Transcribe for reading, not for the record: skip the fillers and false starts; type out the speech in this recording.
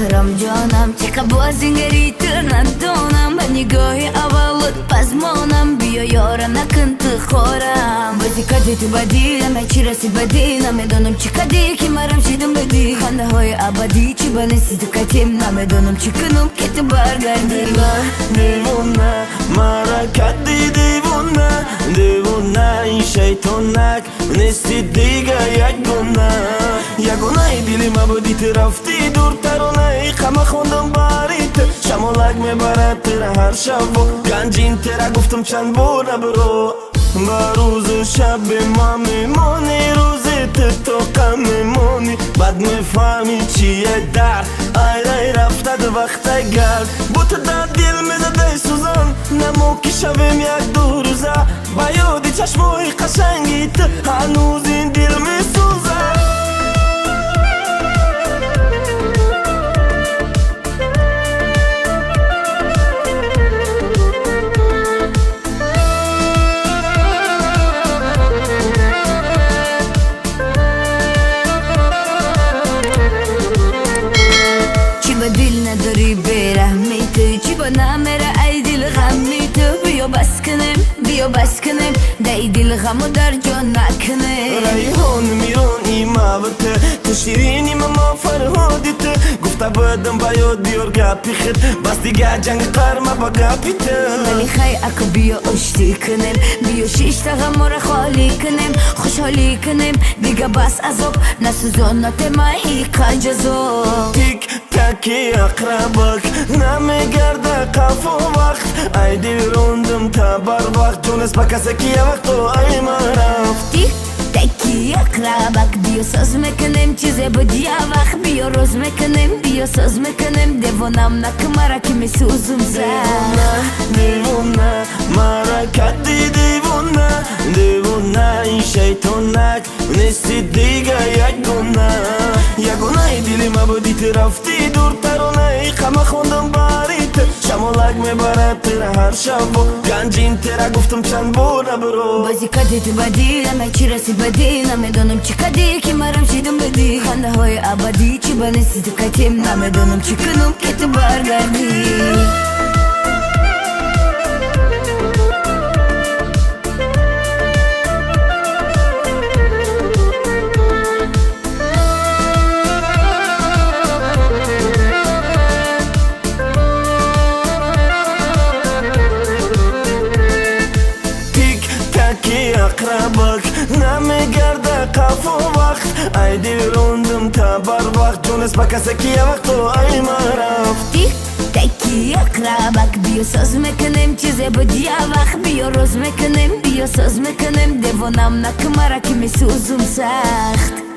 شهرم جانم چقدر بازینگری تو ندانم به نگاهی اولت پزمانم بیا یارا نکن تو خورم بازی کردی تو بدی همه چی رسید بدی نمیدونم چی کردی که مرم شیدم بدی خنده های ابدی چی بنسی تو کتیم نمیدونم چی کنم که تو برگردی دیوونه مرا کردی دیوونه دیوونه این شیطونک نیستی دیگه یک گونه دیلی ما بودی تو رفتی دورتر و نه خمه خوندم باریت شمالک میبرد تره هر شب و گنجین تره گفتم چند بار نبرو با روز و شب ما میمونی روزی تو قم میمونی بعد میفهمی چیه در آیره رفته دو وقت گرد بوت در دل میزده سوزان نمو که شویم یک دو روزه با یادی چشموی قشنگیت هنوز این دل میسوزه دل نداری برهمی تو چی با نمیره ای دل غمی تو بیا بس کنیم دی دل غمو در جا نکنه ریحان میرون ای موته تو شیرینی ما فرهادیت گفته بودم باید بیار گپی خود بس دیگه جنگ قرمه با گپیت ولی خی اکو بیا اشتی کنیم بیا شیش تا غمو را خالی کنیم خوشحالی کنیم دیگه بس عذاب نسوزانت ماهی قنجزو تیک تکی اقربک نمیگرده قف و وقت ای دل روندم تا بر وقت جونس با کسی که یه وقت و ای ما رفت تیک تکی اقربک بیا ساز میکنیم چیزه بود یه وقت بیا روز میکنیم بیا ساز میکنیم دیوانم نکمارا که میسوزم دیوونه مرا کردی دیوونه این شیطونک نیستی دیگه یک گونه دیلی ما بودی تو رفتی دورتر و نه خمه خوندم باریت شمالک میبرد تره هر شب و گنجین تره گفتم چند بار نبرو بازی کردی تو بدی همه چی رسید بدی نمیدونم چی کردی که مرم شیدم بدی خنده های ابدی چی بنسی تو کتیم نمیدونم چی کنم که تو برگردی اقربک نمیگرده قف و وقت ای دل روندم تا بر وقت جونس با کسی که یه وقت و ای ما رفت تیک تکی اقربک بیا ساز میکنیم چیزه بود یه وقت بیا روز میکنیم بیا ساز میکنیم دیوانم نکمارا که میسوزم سخت